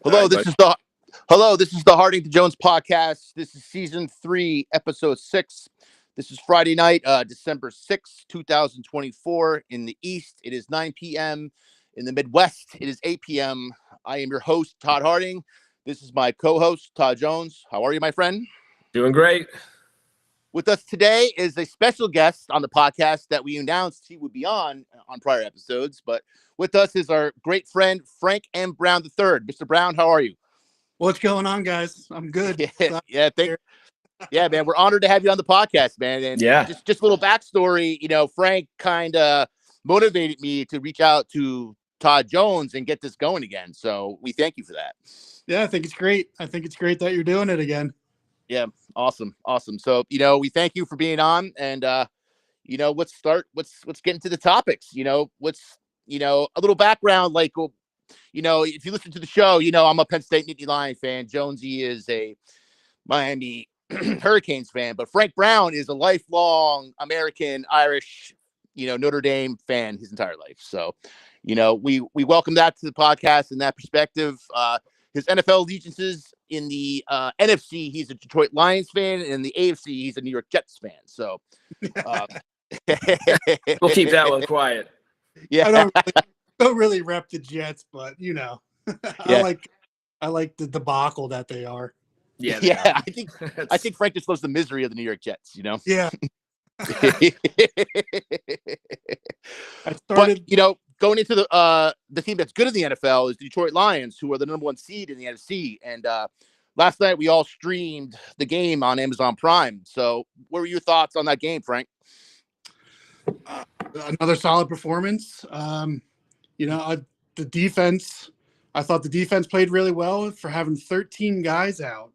All Hello, right, this bud. is the Hello, this is the Harding to Jones podcast. This is season 3, episode 6. This is Friday night, December 6th, 2024. In the East, it is 9 p.m. In the Midwest, it is 8 p.m. I am your host, Todd Harding. This is my co-host, Todd Jones. How are you, my friend? Doing great. With us today is a special guest on the podcast that we announced he would be on prior episodes. But with us is our great friend, Frank M. Brown III. Mr. Brown, how are you? What's going on, guys? I'm good. Yeah, man, we're honored to have you on the podcast, man. And Yeah. just a little backstory, Frank kind of motivated me to reach out to Todd Jones and get this going again. So we thank you for that. Yeah, I think it's great. I think it's great that you're doing it again. Yeah, awesome. So we thank you for being on, and let's get into the topics. What's a little background, like if you listen to the show, I'm a Penn State Nittany Lion fan. Jonesy is a Miami Hurricanes fan, but Frank Brown is a lifelong American Irish, Notre Dame fan his entire life. So, we welcome that to the podcast in that perspective. His NFL allegiances in the NFC, he's a Detroit Lions fan, and in the AFC, he's a New York Jets fan. So, We'll keep that one quiet. Yeah, I don't really rep the Jets, but Yeah. I like the debacle that they are. Yeah. Yeah. I think Frank just loves the misery of the New York Jets. Yeah. But going into the team that's good in the NFL is the Detroit Lions, who are the number 1 seed in the NFC. And last night we all streamed the game on Amazon Prime. So, what were your thoughts on that game, Frank? Another solid performance. The defense. I thought the defense played really well for having 13 guys out,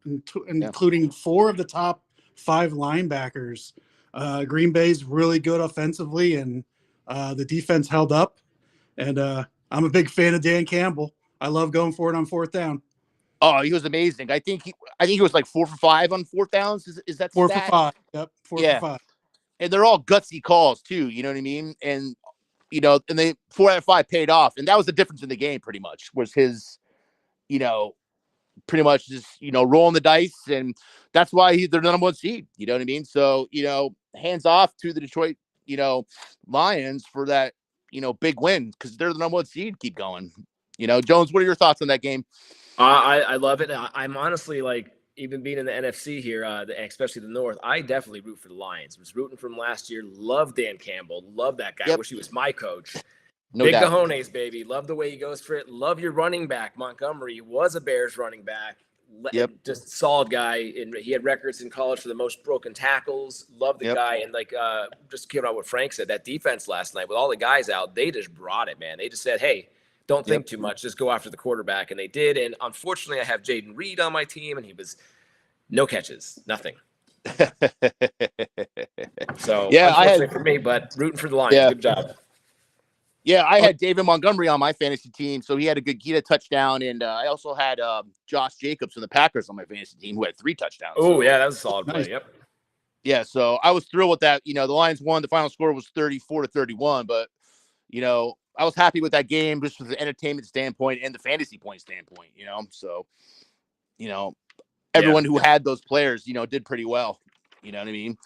including 4 of the top 5 linebackers. Green Bay's really good offensively, and the defense held up. And I'm a big fan of Dan Campbell. I love going for it on 4th down. Oh, he was amazing. I think he was like 4 for 5 on 4th downs. Is that 4 stat? for 5? Yep, 4 for 5. And they're all gutsy calls too. You know what I mean? And and they 4 out of 5 paid off, and that was the difference in the game. Pretty much was his, pretty much just rolling the dice, and that's why they're the number 1 seed. You know what I mean? So hands off to the Detroit Lions for that big win, because they're the number 1 seed. Keep going. Jones, what are your thoughts on that game? I love it. I'm honestly, like, even being in the NFC here, especially the North, I definitely root for the Lions. I was rooting for them last year. Love Dan Campbell. Love that guy. Yep. Wish he was my coach. No Big doubt. cojones, baby. Love the way he goes for it. Love your running back, Montgomery. Was a Bears running back. Yep. Just solid guy. And he had records in college for the most broken tackles. Love the guy. And just came out what Frank said, that defense last night with all the guys out, they just brought it, man. They just said, hey, don't think too much. Just go after the quarterback. And they did. And unfortunately, I have Jaden Reed on my team, and he was no catches, nothing. So, unfortunately for me, but rooting for the Lions. Yeah. Good job. Yeah, I had David Montgomery on my fantasy team, so he had a touchdown, and I also had Josh Jacobs from the Packers on my fantasy team, who had 3 touchdowns. Oh, yeah, that was a solid play. Nice. Yep. Yeah, so I was thrilled with that. The Lions won. The final score was 34-31, but I was happy with that game just from the entertainment standpoint and the fantasy point standpoint. So everyone who had those players, did pretty well. You know what I mean?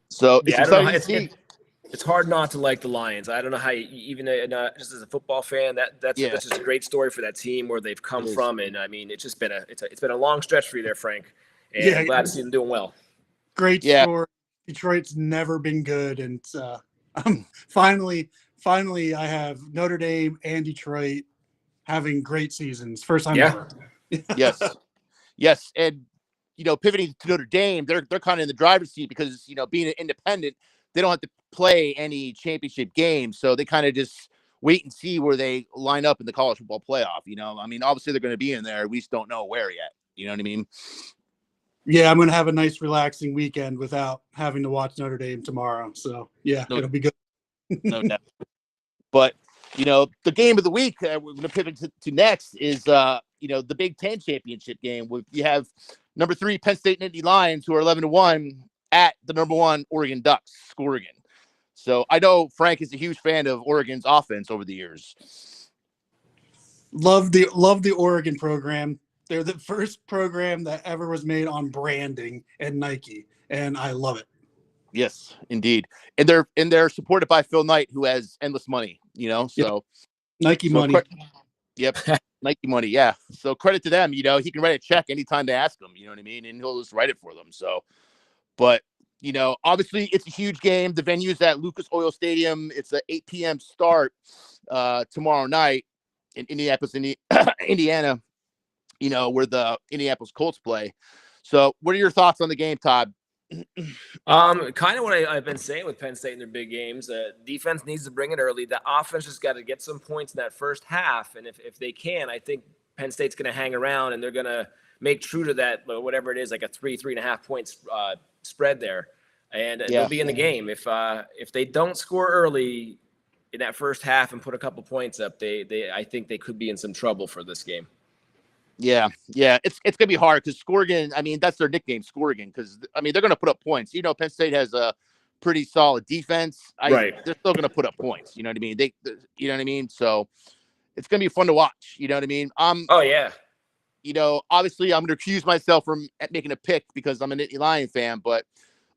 So it's exciting to see. It's hard not to like the Lions. I don't know how you, even just as a football fan, that's just a great story for that team, where they've come from. And I mean, it's been a long stretch for you there, Frank. And I'm glad to see them doing well. Great story. Detroit's never been good, and finally I have Notre Dame and Detroit having great seasons. First time ever. Yes, and pivoting to Notre Dame, they're kind of in the driver's seat because being an independent, they don't have to play any championship games, so they kind of just wait and see where they line up in the college football playoff. I mean, obviously they're going to be in there. We just don't know where yet. You know what I mean? Yeah, I'm going to have a nice, relaxing weekend without having to watch Notre Dame tomorrow. So, it'll be good. No doubt. But, the game of the week we're going to pivot to next is, the Big Ten championship game. You have number 3 Penn State Nittany Lions, who are 11-1 at the number 1 Oregon Ducks, Oregon. So I know Frank is a huge fan of Oregon's offense over the years. Love the Oregon program. They're the first program that ever was made on branding and Nike, and I love it. Yes, indeed. And they're supported by Phil Knight, who has endless money, so Yep. Nike so money. Yep. Nike money. Yeah. So credit to them, he can write a check anytime they ask him, you know what I mean? And he'll just write it for them. So, but obviously it's a huge game. The venue's at Lucas Oil Stadium. It's a 8 p.m. start tomorrow night in Indianapolis, Indiana, where the Indianapolis Colts play. So what are your thoughts on the game, Todd? Kind of what I've been saying with Penn State in their big games. Defense needs to bring it early. The offense just got to get some points in that first half, and if they can, I think Penn State's going to hang around and they're going to make true to that, whatever it is, like a 3.5 points spread there, and they'll be in the game. If they don't score early in that first half and put a couple points up, I think they could be in some trouble for this game. Yeah, it's gonna be hard because Scorgan. I mean, that's their nickname, Scorgan, because they're gonna put up points. Penn State has a pretty solid defense. Right. They're still gonna put up points. You know what I mean? You know what I mean? So it's gonna be fun to watch. You know what I mean? Oh yeah. Obviously, I'm gonna accuse myself from making a pick because I'm a Nittany Lion fan, but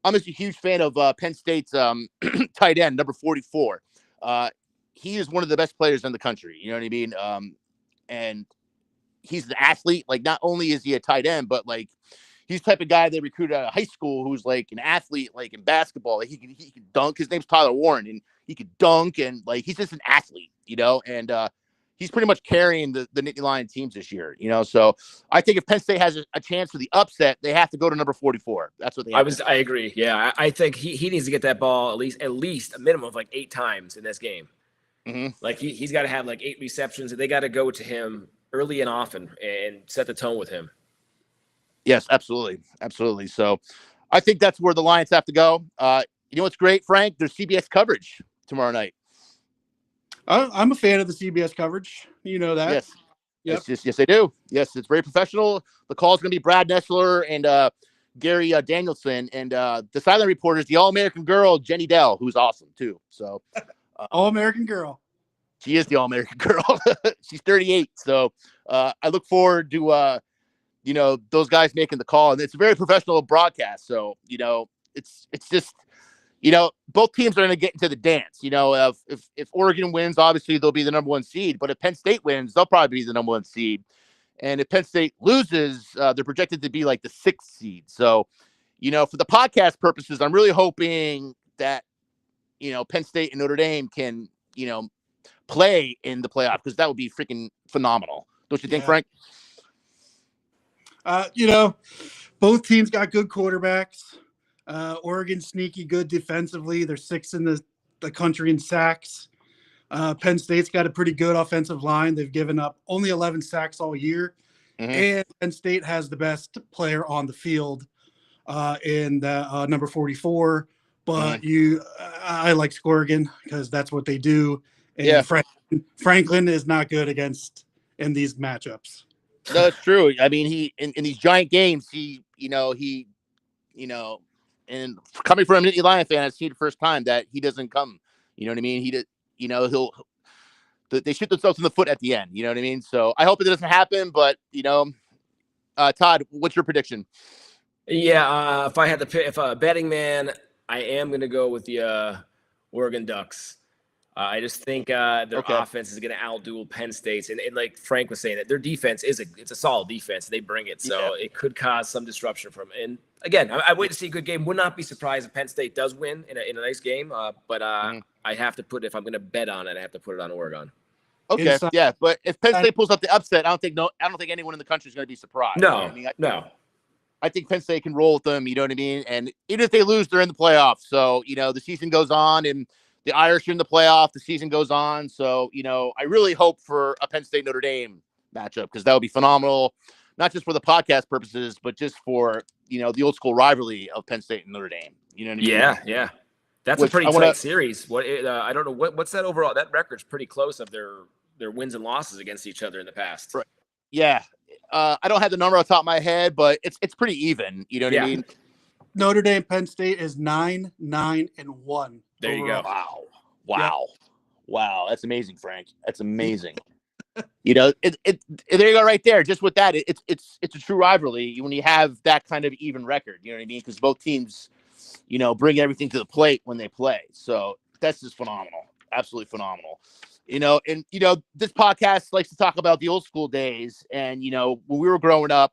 I'm just a huge fan of Penn State's tight end, number 44. He is one of the best players in the country. You know what I mean? And he's an athlete. Like, not only is he a tight end, but like he's the type of guy they recruited out of high school who's like an athlete, like in basketball. Like, he can dunk. His name's Tyler Warren, and he could dunk, and like he's just an athlete, and he's pretty much carrying the Nittany Lion teams this year, So I think if Penn State has a chance for the upset, they have to go to number 44. That's what they have. I agree. Yeah, I think he needs to get that ball at least a minimum of like 8 times in this game. Mm-hmm. Like he's got to have like 8 receptions, and they got to go to him early and often and set the tone with him. Yes, absolutely. So I think that's where the Lions have to go. What's great, Frank? There's CBS coverage tomorrow night. I'm a fan of the CBS coverage. You know that. Yes. Yep. Yes, they do. Yes, it's very professional. The call is going to be Brad Nessler and Gary Danielson, and the silent reporter is the All-American girl, Jenny Dell, who's awesome too. So All-American girl. She is the All-American girl. She's 38. So I look forward to, those guys making the call. And it's a very professional broadcast. So, it's just, both teams are going to get into the dance. If Oregon wins, obviously they'll be the number 1 seed. But if Penn State wins, they'll probably be the number 1 seed. And if Penn State loses, they're projected to be like the 6th seed. So, for the podcast purposes, I'm really hoping that, Penn State and Notre Dame can, play in the playoff, because that would be freaking phenomenal. Don't you think, Frank? Both teams got good quarterbacks. Oregon sneaky good defensively. They're 6th in the country in sacks. Penn State's got a pretty good offensive line. They've given up only 11 sacks all year. Mm-hmm. And Penn State has the best player on the field in the number 44. But I like Scorgan because that's what they do. And Franklin is not good in these matchups. No, it's true. I mean, he in these giant games, and coming from a Nittany Lion fan, I see the first time that he doesn't come. You know what I mean? He did. They shoot themselves in the foot at the end. You know what I mean? So I hope it doesn't happen. But Todd, what's your prediction? Yeah, if I had to pick, if a betting man, I am going to go with the Oregon Ducks. I just think their offense is going to outduel Penn State's, and like Frank was saying, that their defense it's a solid defense. They bring it, so it could cause some disruption from. And again, I wait to see a good game. Would not be surprised if Penn State does win in a nice game. But I have to if I'm going to bet on it, I have to put it on Oregon. Okay, but if Penn State pulls up the upset, I don't think anyone in the country is going to be surprised. No, no. I think Penn State can roll with them. You know what I mean? And even if they lose, they're in the playoffs. So the season goes on, and the Irish are in the playoff. The season goes on. So, I really hope for a Penn State Notre Dame matchup, because that would be phenomenal, not just for the podcast purposes, but just for, the old school rivalry of Penn State and Notre Dame. You know what I mean? Yeah. That's a pretty tight series. I don't know what's that overall. That record's pretty close of their wins and losses against each other in the past. Right. Yeah. I don't have the number on top of my head, but it's pretty even. You know what I mean? Notre Dame Penn State is 9-9-1. There you go. Wow. That's amazing, Frank. That's amazing. There you go, right there. Just with that, it's a true rivalry when you have that kind of even record. You know what I mean? Because both teams, bring everything to the plate when they play. So that's just phenomenal, absolutely phenomenal. This podcast likes to talk about the old school days, and when we were growing up,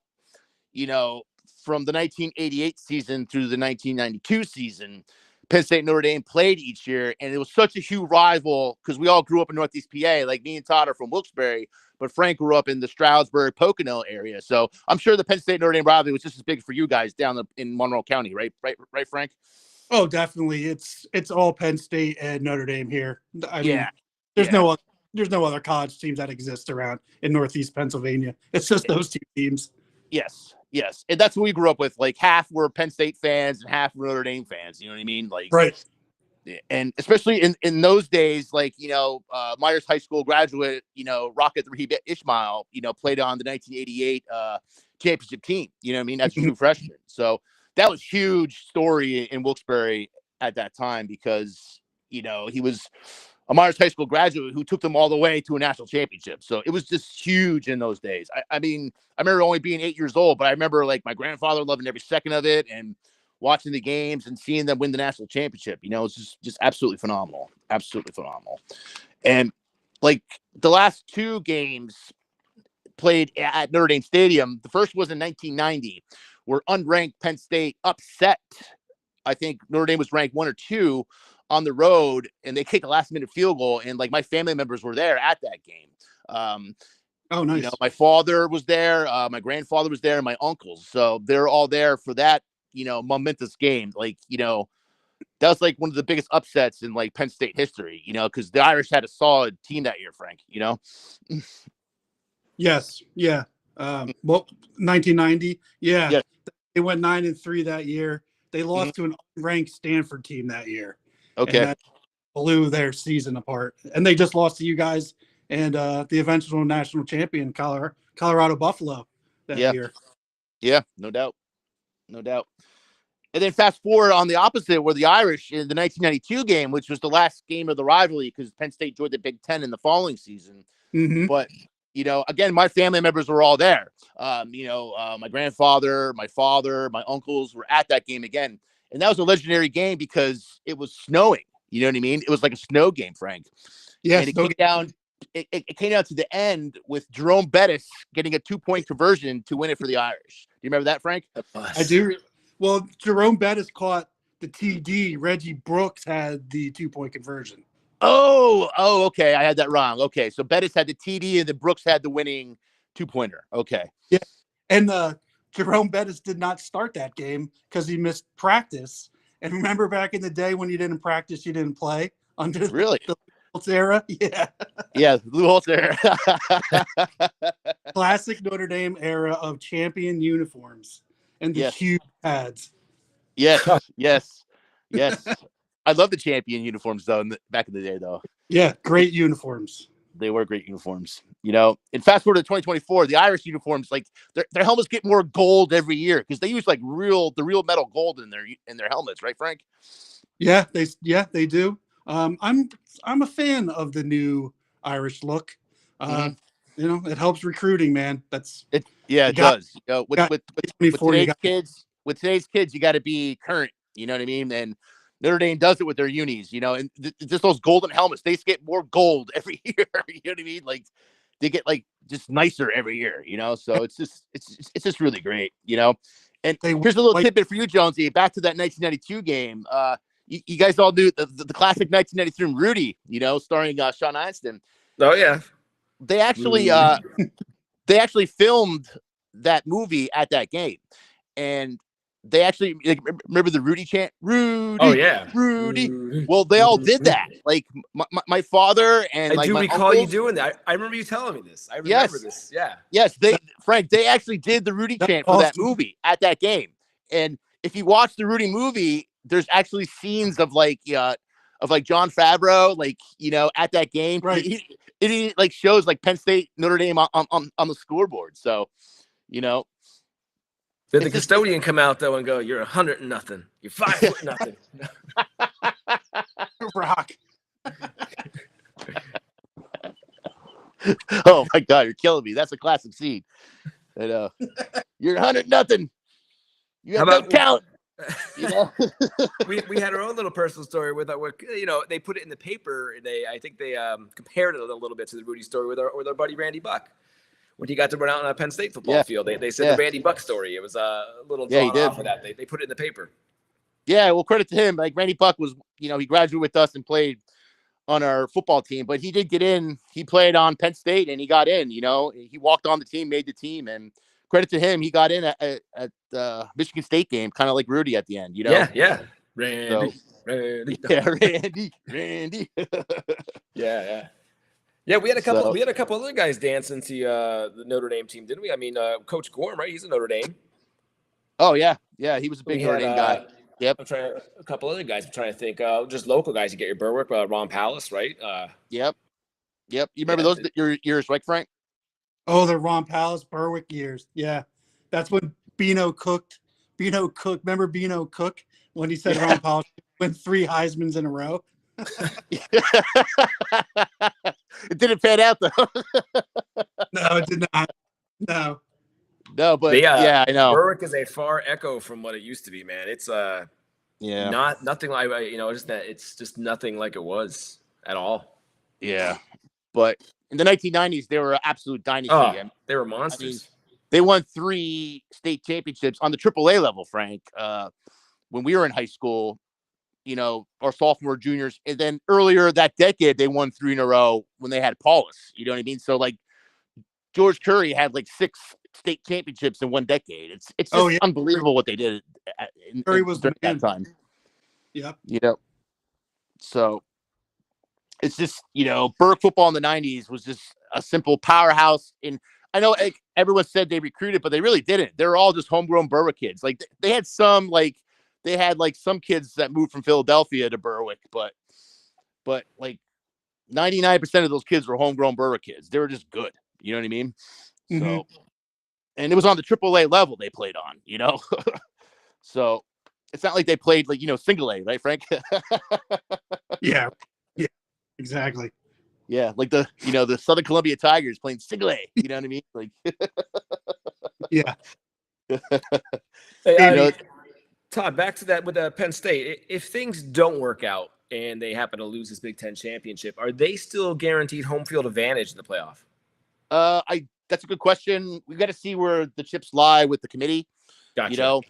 from the 1988 season through the 1992 season, Penn State and Notre Dame played each year, and it was such a huge rival because we all grew up in Northeast PA. Like me and Todd are from Wilkes-Barre, but Frank grew up in the Stroudsburg, Pocono area. So I'm sure the Penn State Notre Dame rivalry was just as big for you guys down in Monroe County, right, Frank? Oh, definitely. It's all Penn State and Notre Dame here. I mean, there's yeah. no other college teams that exist around in Northeast Pennsylvania. It's just those two teams. Yes. And that's what we grew up with. Like half were Penn State fans and half were Notre Dame fans. You know what I mean? Like, right. And especially in those days, like, Myers High School graduate, Rocket Rahib Ishmael, played on the 1988 championship team. You know what I mean? That's a true freshman. So that was huge story in Wilkes-Barre at that time because, he was a Myers High School graduate who took them all the way to a national championship. So it was just huge in those days. I mean, I remember only being 8 years old, but I remember like my grandfather loving every second of it and watching the games and seeing them win the national championship. It's just absolutely phenomenal. Absolutely phenomenal. And like the last two games played at Notre Dame Stadium, the first was in 1990, where unranked Penn State upset. I think Notre Dame was ranked 1 or 2 on the road, and they kicked a last-minute field goal. And like my family members were there at that game. Oh, nice. My father was there, my grandfather was there, and my uncles. So they're all there for that, momentous game. Like, that was like one of the biggest upsets in like Penn State history. Because the Irish had a solid team that year, Frank. Yes. Yeah. 1990. Yeah. Yes. They went 9-3 that year. They lost to an unranked Stanford team that year. Okay. And that blew their season apart. And they just lost to you guys and the eventual national champion, Colorado Buffalo that year. Yeah, no doubt. And then fast forward on the opposite, where the Irish in the 1992 game, which was the last game of the rivalry because Penn State joined the Big Ten in the following season. But, again, my family members were all there. My grandfather, my father, my uncles were at that game again. And that was a legendary game because it was snowing. You know what I mean? It was like a snow game, Frank. Yeah. And it came down. It came down to the end with Jerome Bettis getting a 2-point conversion to win it for the Irish. Do you remember that, Frank? I do. Well, Jerome Bettis caught the TD. Reggie Brooks had the 2-point conversion. Oh, okay. I had that wrong. Okay, so Bettis had the TD and then Brooks had the winning 2-pointer. Okay. Yeah, and Jerome Bettis did not start that game because he missed practice. And remember back in the day when you didn't practice, you didn't play under the Holtz era? Yeah. Yeah, Lou Holtz era. Classic Notre Dame era of champion uniforms and the huge pads. Yes. I love the champion uniforms, though, back in the day, though. Yeah, great uniforms. They were great uniforms, And fast forward to 2024, the Irish uniforms, like their helmets get more gold every year because they use like the real metal gold in their helmets, right, Frank? Yeah, they do. I'm a fan of the new Irish look. It helps recruiting, man. It does. With today's kids, you got to be current. You know what I mean? And Notre Dame does it with their unis, and just those golden helmets. They just get more gold every year. You know what I mean? Like they get like just nicer every year. So it's just really great. And here's a little tidbit for you, Jonesy. Back to that 1992 game. You guys all knew the classic 1993 Rudy. Starring Sean Astin. Oh yeah. They actually filmed that movie at that game, and they actually remember the Rudy chant. Rudy. Oh yeah. Rudy. Well, they all did that. Like my father and I do my recall uncles, you doing that. I remember you telling me this. I remember this. Yeah. Yes, they actually did the Rudy chant for that movie at that game. And if you watch the Rudy movie, there's actually scenes of John Favreau, at that game. Right. It like shows like Penn State, Notre Dame on the scoreboard. So, Did the custodian come out though and go, "You're 100 and nothing. You're 5 foot nothing." Rock. Oh my God, you're killing me. That's a classic scene. And you're 100-0. You How have no about talent. You know. we had our own little personal story with they put it in the paper and I think they compared it a little bit to the Rudy story with our buddy Randy Buck when he got to run out on a Penn State football field. They said the Randy Buck story. It was a little drawn off of that. They put it in the paper. Yeah, well, credit to him. Like Randy Buck was, he graduated with us and played on our football team, but he did get in. He played on Penn State and he got in. He walked on the team, made the team, and credit to him, he got in at the Michigan State game, kind of like Rudy at the end. Yeah. Randy. Yeah, Randy. Yeah, we had a couple other guys dancing to the Notre Dame team, didn't we? I mean, Coach Gorm, right? He's a Notre Dame. Oh yeah, he was a big Notre Dame guy. Yep. A couple other guys. I'm trying to think. Just local guys. You get your Berwick, Ron Pallas, right? Yep. You remember those years, right, Frank? Oh, the Ron Pallas Berwick years. Yeah, that's when Beano cooked. Remember Beano Cook when he said Ron Pallas went 3 Heismans in a row? It didn't pan out though. No, it did not. No, but I know Berwick is a far echo from what it used to be, man. It's nothing like it's just nothing like it was at all. Yeah, but in the 1990s they were an absolute dynasty. Oh, they were monsters. They won 3 state championships on the AAA level, Frank. When we were in high school, our sophomore, juniors, and then earlier that decade they won 3 in a row when they had Paulus. You know what I mean? So like George Curry had like 6 state championships in one decade. It's just unbelievable what they did Curry was during that time. Yep. So it's just, Berwick football in the 90s was just a simple powerhouse. And I know everyone said they recruited, but they really didn't. They were all just homegrown Berwick kids. Like they had some some kids that moved from Philadelphia to Berwick, but like 99% of those kids were homegrown Berwick kids. They were just good. You know what I mean? Mm-hmm. So, and it was on the AAA level they played on, So it's not like they played like, single A, right, Frank? Yeah, exactly. Yeah, like the Southern Columbia Tigers playing single A. You know what I mean? Like, yeah. Todd, back to that with Penn State. If things don't work out and they happen to lose this Big Ten championship, are they still guaranteed home field advantage in the playoff? That's a good question. We've got to see where the chips lie with the committee. Gotcha.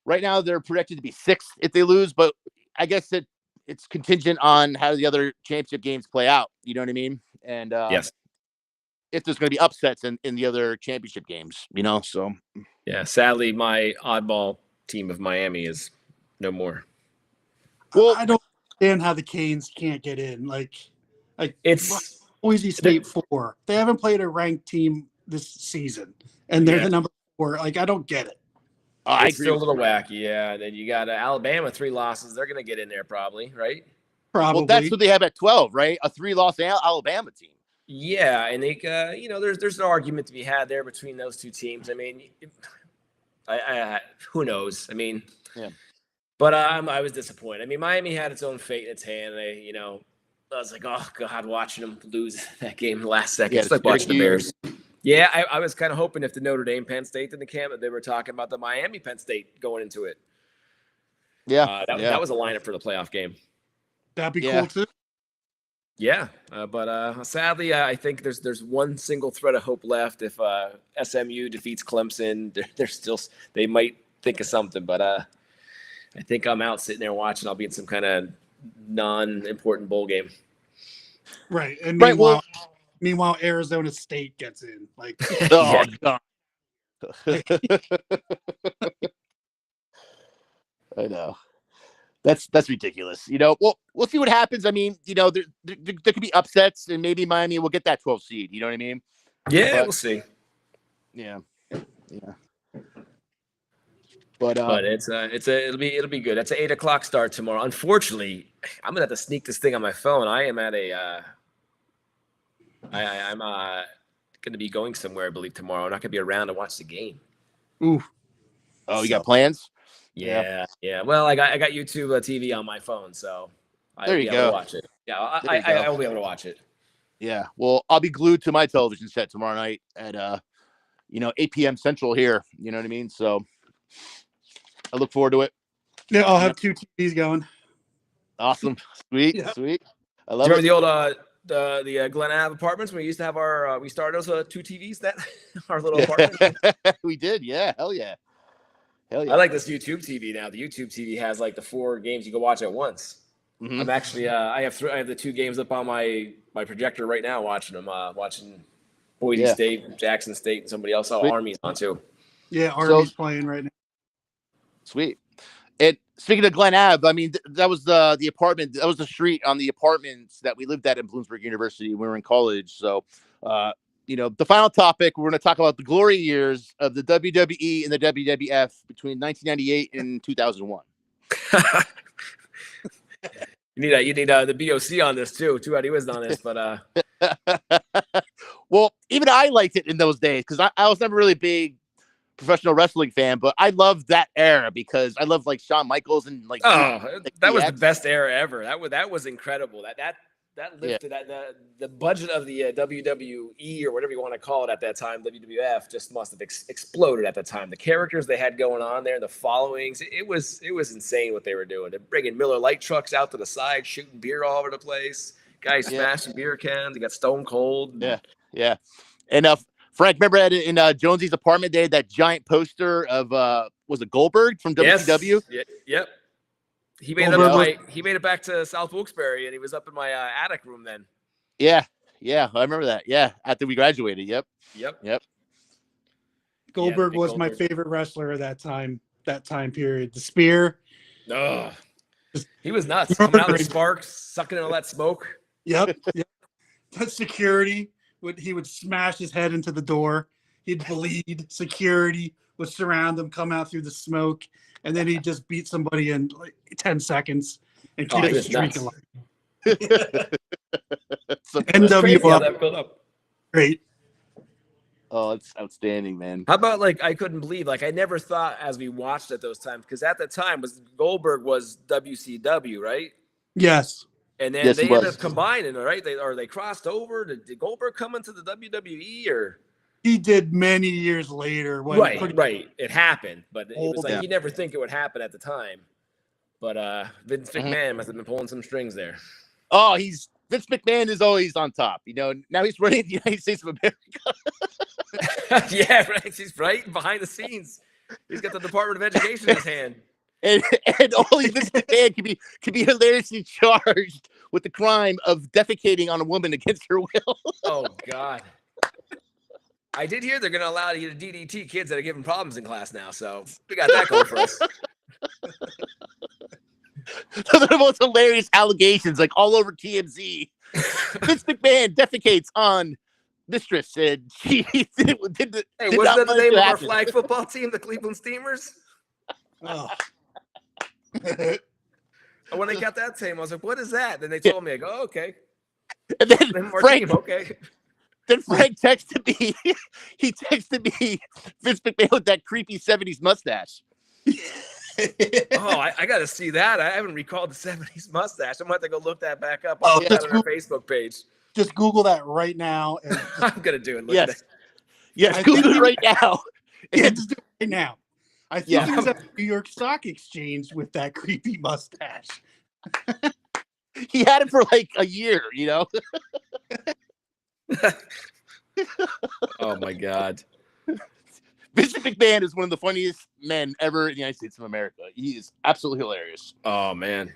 Right now they're projected to be 6th if they lose, but I guess it's contingent on how the other championship games play out. You know what I mean? And yes, if there's going to be upsets in the other championship games, so yeah. Sadly, my oddball team of Miami is no more. Well, I don't understand how the Canes can't get in. Like it's Boise State 4. They haven't played a ranked team this season, and they're the number 4. Like, I don't get it. It's still a little wacky, yeah. And then you got Alabama, 3 losses. They're going to get in there probably, right? Probably. Well, that's what they have at 12, right? A 3-loss Alabama team. Yeah, and they, there's an argument to be had there between those 2 teams. I mean, I who knows? I mean, yeah. But I was disappointed. I mean, Miami had its own fate in its hand. They, I was like, oh God, watching them lose that game in the last second. It's like watching the Bears. Yeah, I was kind of hoping if the Notre Dame Penn State in the camp that they were talking about the Miami Penn State going into it. Yeah, that was a lineup for the playoff game. That'd be cool too. Yeah, but sadly, I think there's one single thread of hope left. If SMU defeats Clemson, they might think of something. But I think I'm out sitting there watching. I'll be in some kind of non-important bowl game. Right, and meanwhile, Arizona State gets in. Like, oh God. I know. That's ridiculous. We'll see what happens. I mean, there could be upsets, and maybe Miami will get that 12th seed. You know what I mean? Yeah, we'll see. Yeah. But it'll be good. That's an 8:00 start tomorrow. Unfortunately, I'm gonna have to sneak this thing on my phone. I am at I'm gonna be going somewhere, I believe, tomorrow. I'm not gonna be around to watch the game. Ooh. Oh, you got plans? Yeah. Well, I got YouTube TV on my phone, so there you go. To watch it. Yeah, I will be able to watch it. Yeah. Well, I'll be glued to my television set tomorrow night at 8 p.m. Central here. You know what I mean? So I look forward to it. Yeah, I'll have 2 TVs going. Awesome. Sweet. Yeah. Sweet. I Do love you it. remember the Glen Ave apartments when we used to have we started those 2 TVs that our little apartment? We did. Yeah. Hell yeah. Hell yeah. I like this YouTube TV now. The YouTube TV has like the 4 games you can watch at once. Mhm. I'm actually I have the 2 games up on my projector right now watching them. Watching Boise State, Jackson State, and somebody else. Oh, Army's on too. Yeah, Army's playing right now. Sweet. And speaking of Glen Ave, I mean, that was the apartment. That was the street on the apartments that we lived at in Bloomsburg University when we were in college. So, the final topic, we're going to talk about the glory years of the WWE and the WWF between 1998 and 2001. You need the BOC on this too. Too bad he wasn't on this, but well, even I liked it in those days because I was never really a big professional wrestling fan, but I love that era because I love like Shawn Michaels and like that was the best era ever. That was incredible. That lifted the budget of the WWE or whatever you want to call it at that time. WWF just must have exploded at the time. The characters they had going on there, the followings, it was insane what they were doing. They're bringing Miller Lite trucks out to the side, shooting beer all over the place. Guys smashing beer cans. They got Stone Cold. Yeah. And Frank, remember in Jonesy's apartment, they had that giant poster of was it Goldberg from WCW? Yes. Yep. He made it back to South Wilkes-Barre, and he was up in my attic room then. Yeah, I remember that. Yeah, after we graduated. Yep. Goldberg was my favorite wrestler of that time period. The spear. Oh, he was nuts. Coming out of the sparks, sucking in all that smoke. Yep. That security he would smash his head into the door. He'd bleed. Security would surround him, come out through the smoke, and then he'd just beat somebody in like 10 seconds and keep the streak alive. NWO. Great. Oh, it's outstanding, man. How about I couldn't believe I never thought as we watched at those times because at the time Goldberg was WCW, right? Yes. And then they ended up combining, right? They crossed over. Did Goldberg come into the WWE or? He did many years later. Right. It happened, but it was you never think it would happen at the time. But Vince McMahon must have been pulling some strings there. Oh, Vince McMahon is always on top. Now he's running the United States of America. Yeah, right. He's right behind the scenes. He's got the Department of Education in his hand. And only Vince McMahon can be hilariously charged with the crime of defecating on a woman against her will. Oh God. I did hear they're going to allow you to DDT kids that are giving problems in class now, so we got that going for us. Those are the most hilarious allegations, all over TMZ. Vince McMahon defecates on mistress, and she did wasn't that the name of our flag football team, the Cleveland Steamers? Oh. When they got that team, I was like, "What is that?" Then they told me, "I go, oh, okay." And then Frank, okay. Then Frank texted me. He texted me Vince McMahon with that creepy 70s mustache. I got to see that. I haven't recalled the 70s mustache. I'm going to have to go look that back up. I'll put that on our Facebook page. Just Google that right now. And I'm going to do it. Yes, Google it right now. Yeah, just do it right now. I think he was at the New York Stock Exchange with that creepy mustache. He had it for a year, Oh my God. Vince McMahon is one of the funniest men ever in the United States of America. He is absolutely hilarious. Oh man.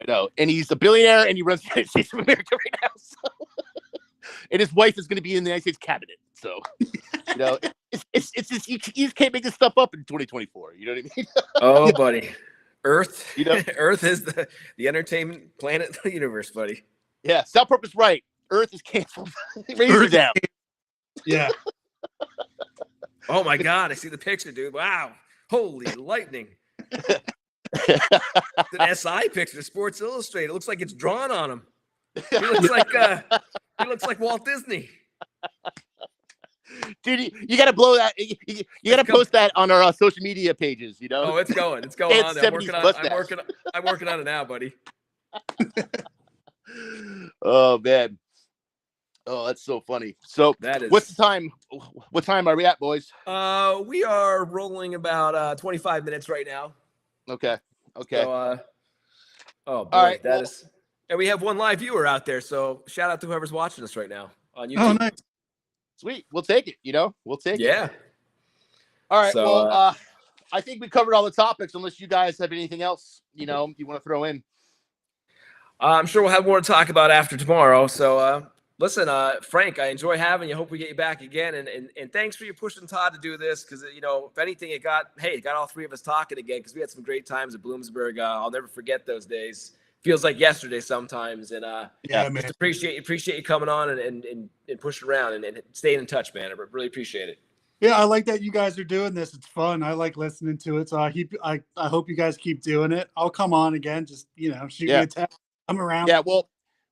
I know. And he's a billionaire and he runs the United States of America right now. So. And his wife is going to be in the United States cabinet. So, it's just, you just can't make this stuff up in 2024. You know what I mean? Oh, buddy. Earth, Earth is the entertainment planet of the universe, buddy. Yeah. South Park is right. Earth is canceled. Raise it down. Yeah. Oh my God. I see the picture, dude. Wow. Holy lightning. The SI picture, Sports Illustrated. It looks like it's drawn on him. He looks like Walt Disney. Dude, you got to blow that. You got to post that on our social media pages. Oh, it's going on. I'm working on it now, buddy. Oh man. Oh, that's so funny. So That is. What's the time? What time are we at, boys? We are rolling about 25 minutes right now. Okay. So, oh boy, All right. that is. And we have one live viewer out there. So shout out to whoever's watching us right now on YouTube. Oh, nice. Sweet. We'll take it. We'll take it. Yeah. All right. So, I think we covered all the topics, unless you guys have anything else, you want to throw in. I'm sure we'll have more to talk about after tomorrow. So, listen, Frank, I enjoy having you. Hope we get you back again. And thanks for you pushing Todd to do this. Cause if anything, it got all three of us talking again. Cause we had some great times at Bloomsburg. I'll never forget those days. Feels like yesterday sometimes. And, Yeah, man. just appreciate you coming on and pushing around and staying in touch, man. I really appreciate it. Yeah, I like that you guys are doing this. It's fun. I like listening to it. So I hope you guys keep doing it. I'll come on again. Just, shoot me a text. I'm around. Yeah, well,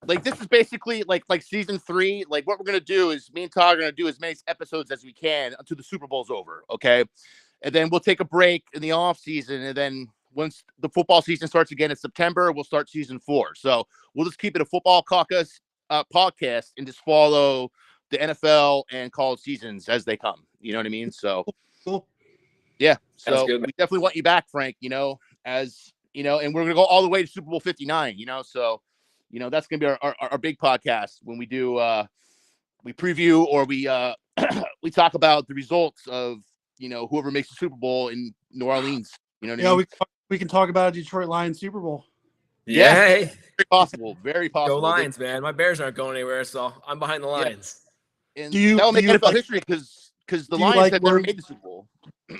this is basically like season 3. Like, what we're gonna do is me and Todd are gonna do as many episodes as we can until the Super Bowl's over, okay? And then we'll take a break in the off season, and then once the football season starts again in September, we'll start season 4. So we'll just keep it a football caucus podcast and just follow the NFL and college seasons as they come. You know what I mean? So cool. Yeah. So good, we definitely want you back, Frank. As and we're gonna go all the way to Super Bowl 59. So that's gonna be our big podcast when we do we preview or we we talk about the results of whoever makes the Super Bowl in New Orleans. You know what I mean? We can talk about a Detroit Lions Super Bowl. Yeah. Very possible. Very possible. Go Lions, man. My Bears aren't going anywhere, so I'm behind the Lions. Yeah. And that'll make NFL history because the Lions had never made the Super Bowl.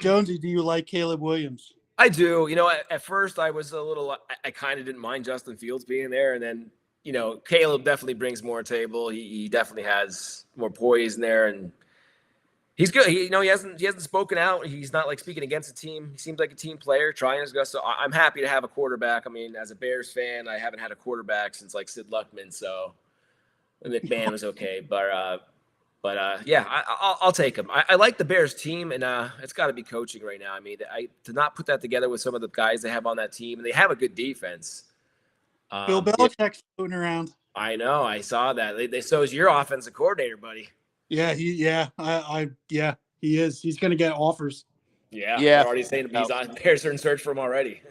Jonesy, do you like Caleb Williams? I do. At first I was a little, I kind of didn't mind Justin Fields being there. And then, Caleb definitely brings more table. He definitely has more poise in there, and he's good. He hasn't spoken out. He's not like speaking against the team. He seems like a team player, trying his best. So I'm happy to have a quarterback. I mean, as a Bears fan, I haven't had a quarterback since like Sid Luckman. So McMahon was okay, but yeah, I'll take him. I like the Bears team, and it's got to be coaching right now. I mean, to not put that together with some of the guys they have on that team, and they have a good defense. Bill Belichick's floating around. I know. I saw that. So is your offensive coordinator, buddy. Yeah, he is. He's going to get offers. Yeah. They're already saying he's on. Bears are in search for him already.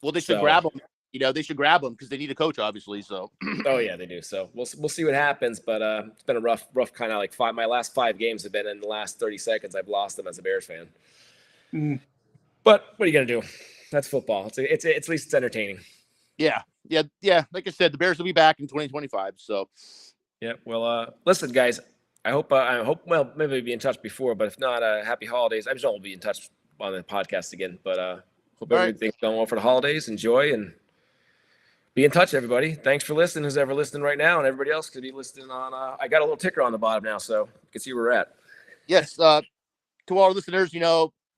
Well, they should grab him. They should grab him because they need a coach, obviously. So. Oh yeah, they do. So we'll see what happens. But it's been a rough kind of like my last 5 games have been in the last 30 seconds. I've lost them as a Bears fan. But what are you gonna do? That's football. It's at least it's entertaining. Yeah. Like I said, the Bears will be back in 2025. So. Yeah. Well, listen, guys. I hope. Well, maybe we'll be in touch before, but if not, happy holidays. I'm sure we'll be in touch on the podcast again. But hope everything's going well for the holidays. Enjoy and. Be in touch, everybody. Thanks for listening. Who's ever listening right now, and everybody else could be listening on. I got a little ticker on the bottom now, so you can see where we're at. Yes. To all our listeners,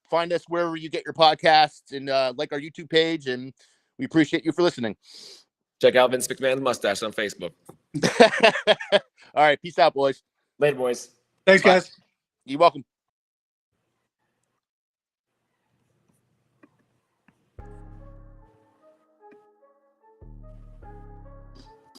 find us wherever you get your podcasts and like our YouTube page, and we appreciate you for listening. Check out Vince McMahon's mustache on Facebook. All right. Peace out, boys. Later, boys. Thanks, guys. You're welcome.